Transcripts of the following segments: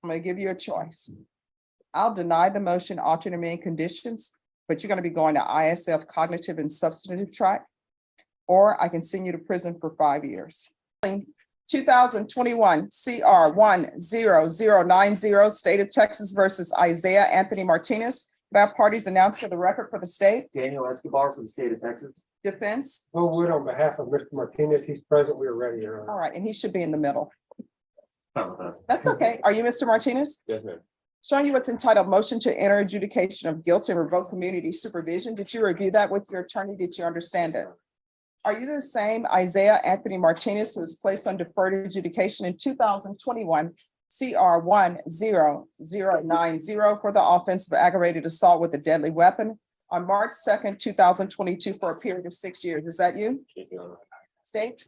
I'm gonna give you a choice. I'll deny the motion, alternate remaining conditions, but you're gonna be going to ISF cognitive and substantive track. Or I can send you to prison for 5 years. 2021 CR 10090, State of Texas versus Isaiah Anthony Martinez. Could I have parties announced for the record for the state? Daniel Escobar for the state of Texas. Defense? Will Wood on behalf of Mr. Martinez, he's present, we are ready, Your Honor. All right, and he should be in the middle. That's okay. Are you Mr. Martinez? Yes, ma'am. Showing you what's entitled motion to enter adjudication of guilt and revoke community supervision. Did you review that with your attorney? Did you understand it? Are you the same Isaiah Anthony Martinez who was placed on deferred adjudication in 2021 CR 10090 for the offense of aggravated assault with a deadly weapon on March 2nd, 2022 for a period of 6 years? Is that you? State?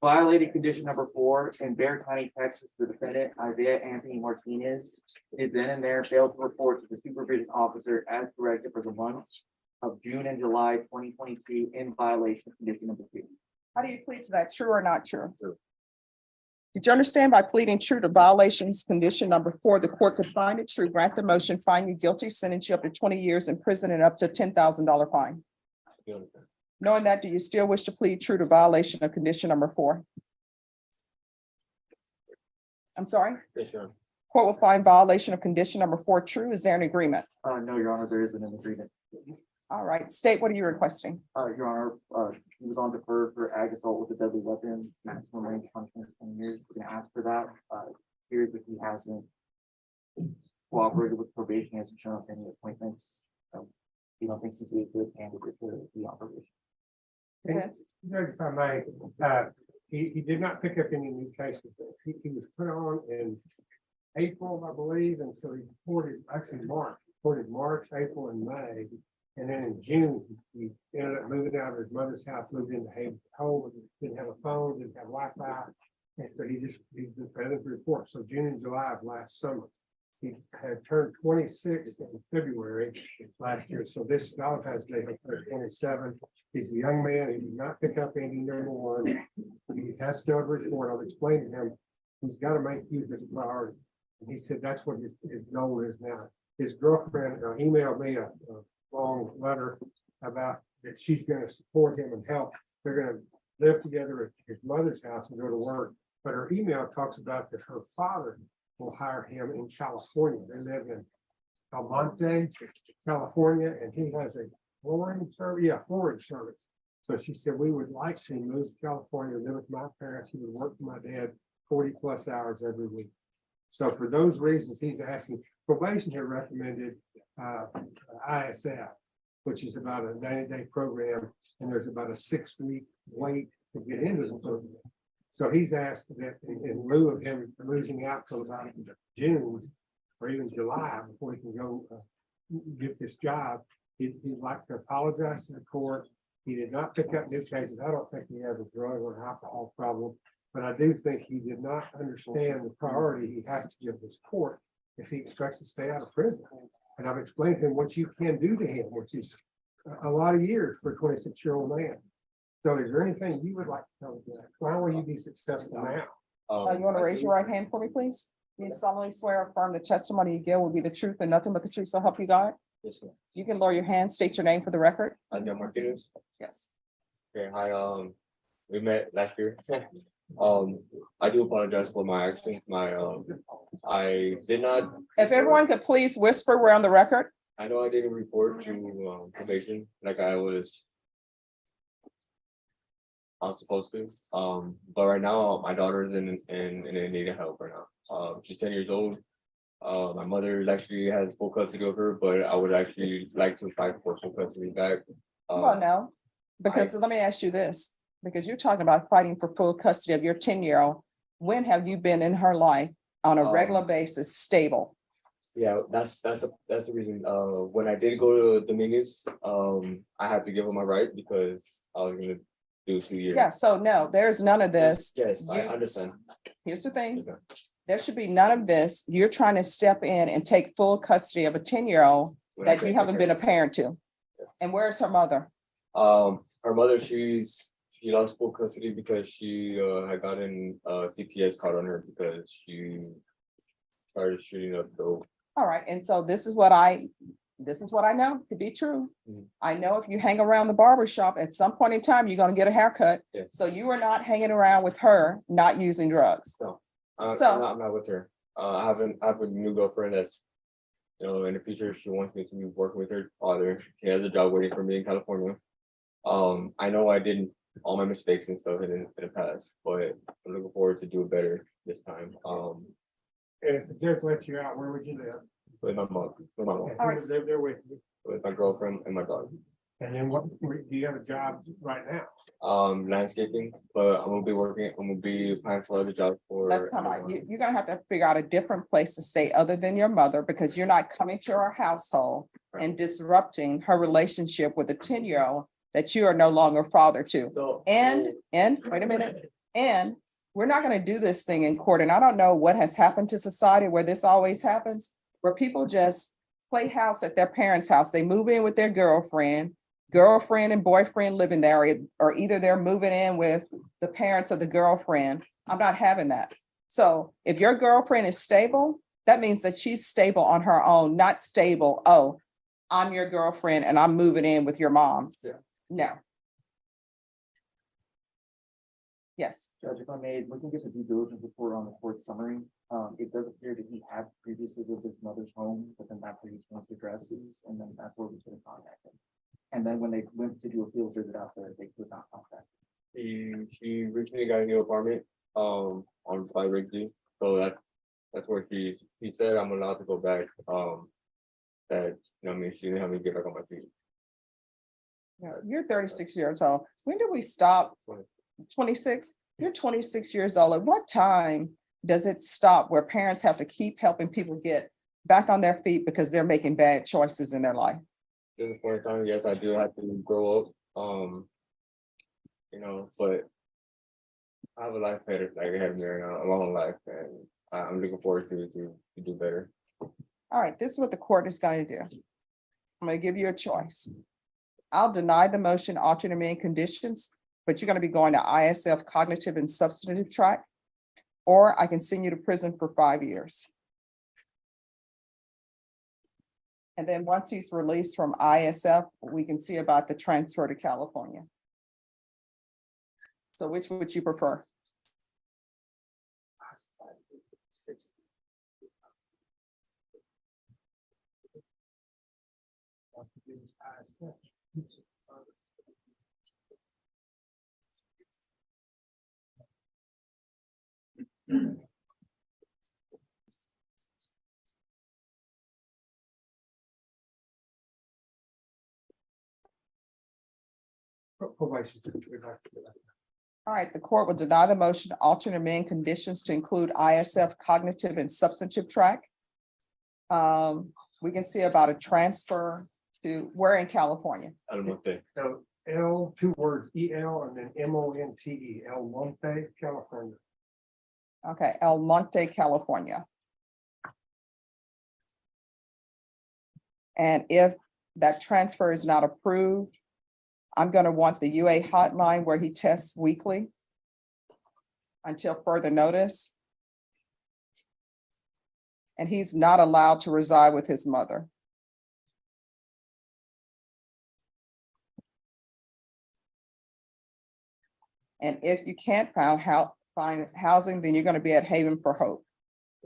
Violating condition number 4 in Bexar County, Texas, the defendant Isaiah Anthony Martinez is then and there failed to report to the supervision officer as directed for the months of June and July 2022 in violation of condition number 2. How do you plead to that? True or not true? True. Did you understand by pleading true to violations condition number 4, the court could find it true, grant the motion, find you guilty, sentence you up to 20 years in prison and up to $10,000 fine? Knowing that, do you still wish to plead true to violation of condition number 4? I'm sorry? Yes, Your Honor. Court will find violation of condition number 4 true. Is there an agreement? No, Your Honor, there isn't an agreement. All right, state, what are you requesting? Your Honor, he was on defer for ag assault with a deadly weapon, maximum range punishment is 10 years. We're gonna ask for that. Period, but he hasn't cooperated with probation, he hasn't shown up to any appointments. He don't think he's a good candidate to be on probation. Yes. Judge, if I may, he did not pick up any new cases. He was put on in April, I believe, and so he reported, actually March, April, and May. And then in June, he ended up moving out of his mother's house, moved into Haven home, didn't have a phone, didn't have Wi-Fi. And so he's been failing to report. So June and July of last summer, he had turned 26 in February last year. So this Valentine's Day, he turned 27. He's a young man. He did not pick up any number 1. He has to report. I'll explain to him. He's got to make you his priority. And he said that's what his goal is now. His girlfriend emailed me a long letter about that she's going to support him and help. They're going to live together at his mother's house and go to work. But her email talks about that her father will hire him in California. They live in Almonte, California, and he has a flooring service. So she said, we would like to move to California, live with my parents. He would work for my dad 40+ hours every week. So for those reasons, he's asking. Probation had recommended ISF, which is about a 90-day program, and there's about a 6-week wait to get into the program. So he's asked that in lieu of him losing out till about June or even July before he can go get this job, he'd like to apologize to the court. He did not pick up new cases. I don't think he has a drug or alcohol problem, but I do think he did not understand the priority he has to give this court if he expects to stay out of prison. And I've explained to him what you can do to him, which is a lot of years for a 26-year-old man. So is there anything you would like to tell me? Why will you be successful now? You want to raise your right hand for me, please? You solemnly swear or affirm the testimony you give will be the truth and nothing but the truth, so help you God? Yes, sir. You can lower your hand, state your name for the record. Anthony Martinez. Yes. Okay, hi, we met last year. I do apologize for my actions. I did not. If everyone could please whisper, we're on the record. I know I didn't report to probation like I was supposed to. But right now my daughter is in need of help right now. She's 10 years old. My mother actually has full custody of her, but I would actually like to fight for full custody back. Well, no, because let me ask you this, because you're talking about fighting for full custody of your 10-year-old. When have you been in her life on a regular basis, stable? Yeah, that's the reason. When I did go to Dominions, I had to give her my right because I was gonna do 2 years. Yeah, so no, there's none of this. Yes, I understand. Here's the thing. Okay. There should be none of this. You're trying to step in and take full custody of a 10-year-old that you haven't been a parent to. Yes. And where's her mother? Her mother, she lost full custody because she had gotten CPS card on her because she started shooting up dope. All right, and so this is what I know to be true. Mhm. I know if you hang around the barber shop, at some point in time, you're gonna get a haircut. Yeah. So you were not hanging around with her, not using drugs. So I'm not with her. I have a new girlfriend that's, in the future, she wants me to be working with her father. She has a job waiting for me in California. I know I did all my mistakes and stuff in the past, but I'm looking forward to do it better this time. And if the judge lets you out, where would you live? With my mom, Okay, All who right. would live there with you? with my girlfriend and my dog. And then what, do you have a job right now? Landscaping, but I'm gonna be applying for other jobs That's for. come on, you're gonna have to figure out a different place to stay other than your mother, because you're not coming to her household and disrupting her relationship with a 10-year-old that you are no longer father to. So, And wait a minute, and we're not gonna do this thing in court, and I don't know what has happened to society where this always happens, where people just play house at their parents' house. They move in with their girlfriend and boyfriend living there, or either they're moving in with the parents of the girlfriend. I'm not having that. So if your girlfriend is stable, that means that she's stable on her own, not stable. Oh, I'm your girlfriend and I'm moving in with your mom. Yeah. No. Yes. Judge, if I may, we can get the due diligence report on the court summary. It does appear that he had previously lived his mother's home, but then that's where he changed addresses, and then that's where we could have contacted him. And then when they went to do a field visit out there, they could not contact him. she recently got a new apartment, on by Rigby, so that's where he said I'm allowed to go back, that, she didn't have me get back on my feet. You're 36 years old. When did we stop? 26? You're 26 years old. At what time does it stop where parents have to keep helping people get back on their feet because they're making bad choices in their life? There's a point in time, yes, I do have to grow up, but I have a life ahead of me right now, a long life, and I'm looking forward to do better. All right, this is what the court is going to do. I'm going to give you a choice. I'll deny the motion, alternate meaning conditions, but you're going to be going to ISF cognitive and substantive track, or I can send you to prison for 5 years. And then once he's released from ISF, we can see about the transfer to California. So which would you prefer? Probation. All right, the court will deny the motion to alter and amend conditions to include ISF cognitive and substantive track. We can see about a transfer to where in California. I don't know if they. So L, 2 words, EL, and then MONTE, El Monte, California. Okay, El Monte, California. And if that transfer is not approved, I'm going to want the UA hotline where he tests weekly until further notice. And he's not allowed to reside with his mother. And if you can't find housing, then you're going to be at Haven for Hope.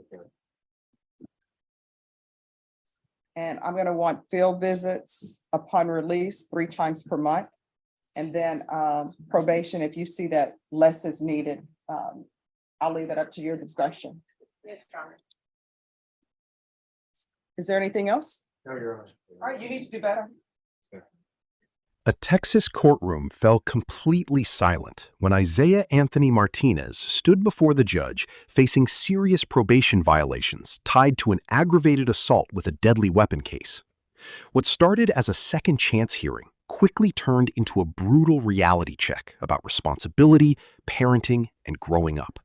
Okay. And I'm going to want field visits upon release 3 times per month. And then probation, if you see that less is needed, I'll leave it up to your discretion. Yes, John. Is there anything else? No, Your Honor. All right, you need to do better. A Texas courtroom fell completely silent when Isaiah Anthony Martinez stood before the judge facing serious probation violations tied to an aggravated assault with a deadly weapon case. What started as a second chance hearing quickly turned into a brutal reality check about responsibility, parenting, and growing up.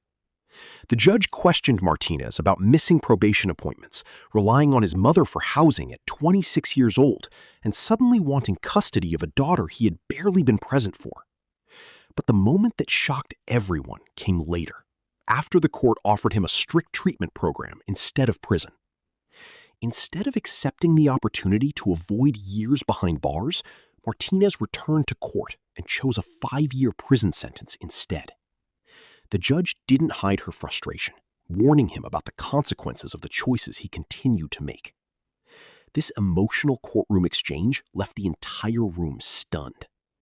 The judge questioned Martinez about missing probation appointments, relying on his mother for housing at 26 years old, and suddenly wanting custody of a daughter he had barely been present for. But the moment that shocked everyone came later. after the court offered him a strict treatment program instead of prison. Instead of accepting the opportunity to avoid years behind bars, Martinez returned to court and chose a 5-year prison sentence instead. The judge didn't hide her frustration, warning him about the consequences of the choices he continued to make. This emotional courtroom exchange left the entire room stunned.